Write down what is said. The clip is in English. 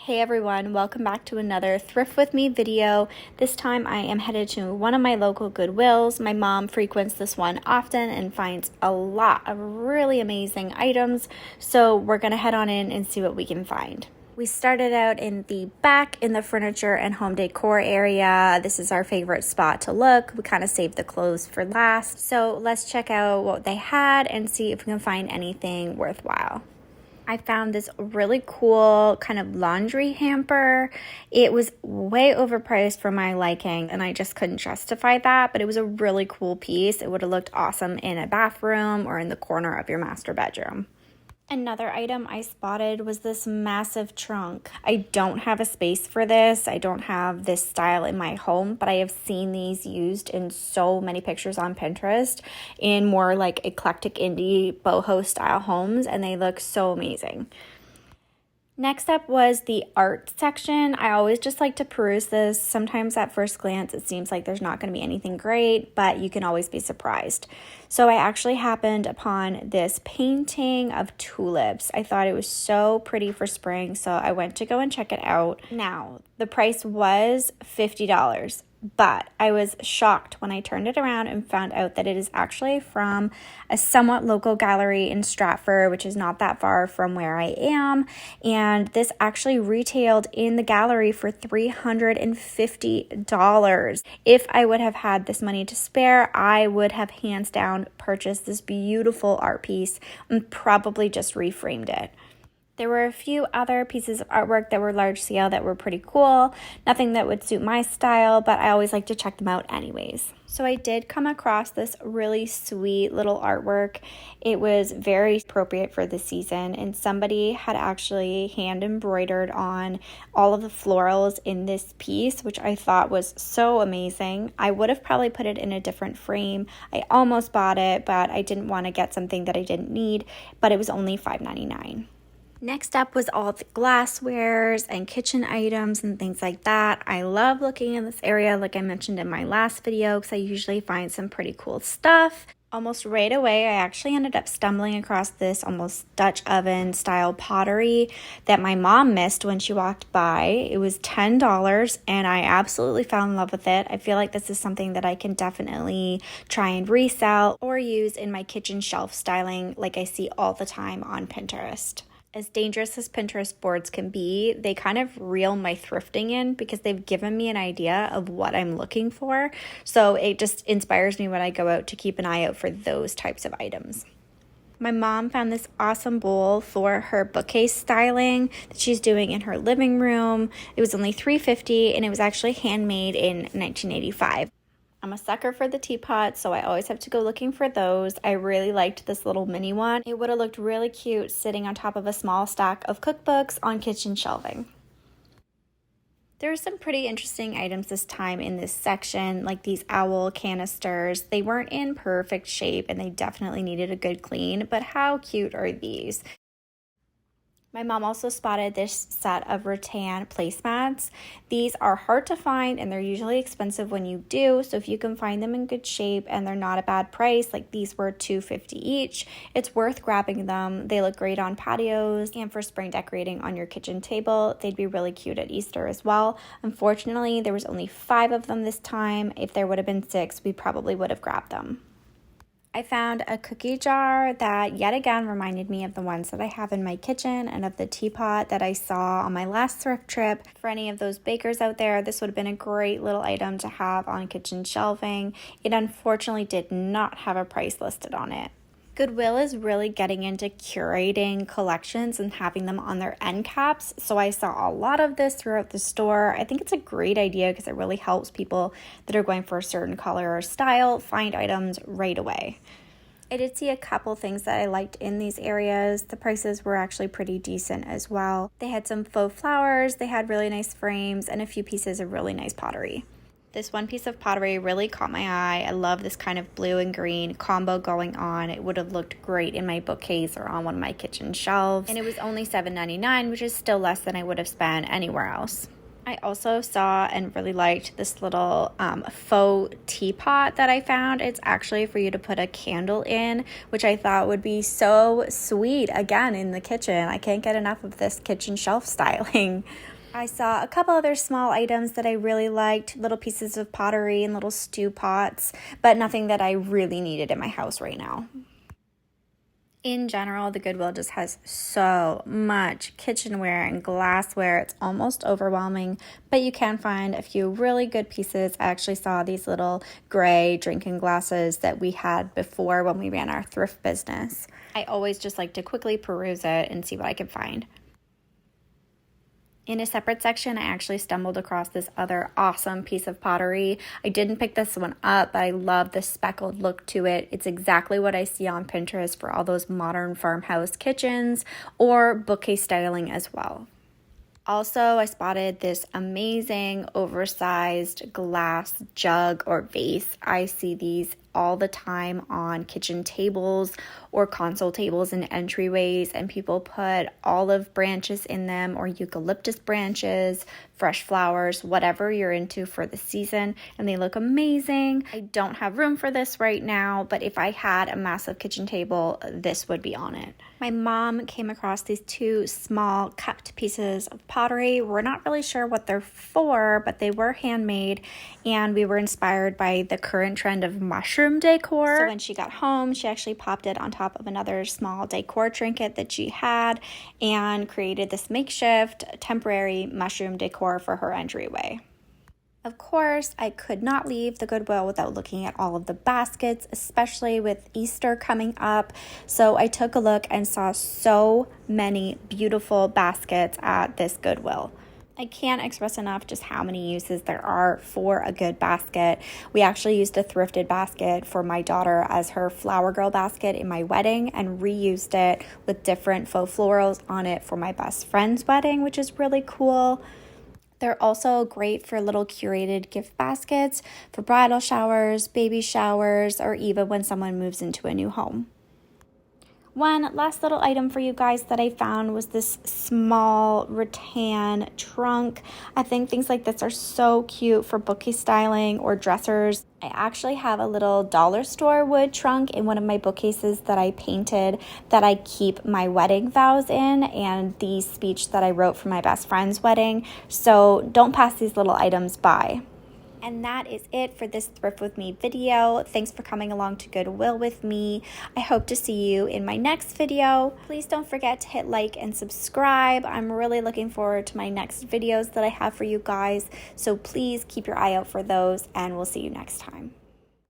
Hey everyone, welcome back to another Thrift With Me video. This time I am headed to one of my local Goodwills. My mom frequents this one often and finds a lot of really amazing items, so we're gonna head on in and see what we can find. We started out in the back in the furniture and home decor area. This is our favorite spot to look. We kind of saved the clothes for last, so let's check out what they had and see if we can find anything worthwhile. I found this really cool kind of laundry hamper. It was way overpriced for my liking, and I just couldn't justify that, but it was a really cool piece. It would have looked awesome in a bathroom or in the corner of your master bedroom. Another item I spotted was this massive trunk. I don't have a space for this. I don't have this style in my home, but I have seen these used in so many pictures on Pinterest in more like eclectic indie boho style homes, and they look so amazing. Next up was the art section. I always just like to peruse this. Sometimes at first glance it seems like there's not going to be anything great, but you can always be surprised. So I actually happened upon this painting of tulips. I thought it was so pretty for spring, so I went to go and check it out. Now, the price was $50. But I was shocked when I turned it around and found out that it is actually from a somewhat local gallery in Stratford, which is not that far from where I am. And this actually retailed in the gallery for $350. If I would have had this money to spare, I would have hands down purchased this beautiful art piece and probably just reframed it. There were a few other pieces of artwork that were large scale that were pretty cool. Nothing that would suit my style, but I always like to check them out anyways. So I did come across this really sweet little artwork. It was very appropriate for the season, and somebody had actually hand embroidered on all of the florals in this piece, which I thought was so amazing. I would have probably put it in a different frame. I almost bought it, but I didn't want to get something that I didn't need, but it was only $5.99. Next up was all the glasswares and kitchen items and things like that. I love looking in this area, like I mentioned in my last video, because I usually find some pretty cool stuff. Almost right away, I actually ended up stumbling across this almost Dutch oven style pottery that my mom missed when she walked by. It was $10 and I absolutely fell in love with it. I feel like this is something that I can definitely try and resell or use in my kitchen shelf styling like I see all the time on Pinterest. As dangerous as Pinterest boards can be, they kind of reel my thrifting in because they've given me an idea of what I'm looking for. So it just inspires me when I go out to keep an eye out for those types of items. My mom found this awesome bowl for her bookcase styling that she's doing in her living room. It was only $3.50 and it was actually handmade in 1985. I'm a sucker for the teapot, so I always have to go looking for those. I really liked this little mini one. It would have looked really cute sitting on top of a small stack of cookbooks on kitchen shelving. There are some pretty interesting items this time in this section, like these owl canisters. They weren't in perfect shape and they definitely needed a good clean, but how cute are these? My mom also spotted this set of rattan placemats. These are hard to find and they're usually expensive when you do, so if you can find them in good shape and they're not a bad price, like these were $2.50 each, it's worth grabbing them. They look great on patios and for spring decorating on your kitchen table. They'd be really cute at Easter as well. Unfortunately, there was only 5 of them this time. If there would have been 6, we probably would have grabbed them. I found a cookie jar that yet again reminded me of the ones that I have in my kitchen and of the teapot that I saw on my last thrift trip. For any of those bakers out there, this would have been a great little item to have on kitchen shelving. It unfortunately did not have a price listed on it. Goodwill is really getting into curating collections and having them on their end caps, so I saw a lot of this throughout the store. I think it's a great idea because it really helps people that are going for a certain color or style find items right away. I did see a couple things that I liked in these areas. The prices were actually pretty decent as well. They had some faux flowers, they had really nice frames, and a few pieces of really nice pottery. This one piece of pottery really caught my eye. I love this kind of blue and green combo going on. It would have looked great in my bookcase or on one of my kitchen shelves. And it was only $7.99, which is still less than I would have spent anywhere else. I also saw and really liked this little faux teapot that I found. It's actually for you to put a candle in, which I thought would be so sweet, again, in the kitchen. I can't get enough of this kitchen shelf styling. I saw a couple other small items that I really liked, little pieces of pottery and little stew pots, but nothing that I really needed in my house right now. In general, the Goodwill just has so much kitchenware and glassware. It's almost overwhelming, but you can find a few really good pieces. I actually saw these little gray drinking glasses that we had before when we ran our thrift business. I always just like to quickly peruse it and see what I can find. In a separate section, I actually stumbled across this other awesome piece of pottery. I didn't pick this one up, but I love the speckled look to it. It's exactly what I see on Pinterest for all those modern farmhouse kitchens or bookcase styling as well. Also, I spotted this amazing oversized glass jug or vase. I see these all the time on kitchen tables or console tables in entryways, and people put olive branches in them or eucalyptus branches, fresh flowers, whatever you're into for the season, and they look amazing. I don't have room for this right now, but if I had a massive kitchen table, this would be on it. My mom came across these two small cupped pieces of pottery. We're not really sure what they're for, but they were handmade, and we were inspired by the current trend of mushroom decor. So when she got home, she actually popped it on top of another small decor trinket that she had and created this makeshift temporary mushroom decor for her entryway. Of course, I could not leave the Goodwill without looking at all of the baskets, especially with Easter coming up. So I took a look and saw so many beautiful baskets at this Goodwill. I can't express enough just how many uses there are for a good basket. We actually used a thrifted basket for my daughter as her flower girl basket in my wedding and reused it with different faux florals on it for my best friend's wedding, which is really cool. They're also great for little curated gift baskets for bridal showers, baby showers, or even when someone moves into a new home. One last little item for you guys that I found was this small rattan trunk. I think things like this are so cute for bookcase styling or dressers. I actually have a little dollar store wood trunk in one of my bookcases that I painted that I keep my wedding vows in and the speech that I wrote for my best friend's wedding. So don't pass these little items by. And that is it for this Thrift With Me video. Thanks for coming along to Goodwill with me. I hope to see you in my next video. Please don't forget to hit like and subscribe. I'm really looking forward to my next videos that I have for you guys. So please keep your eye out for those, and we'll see you next time.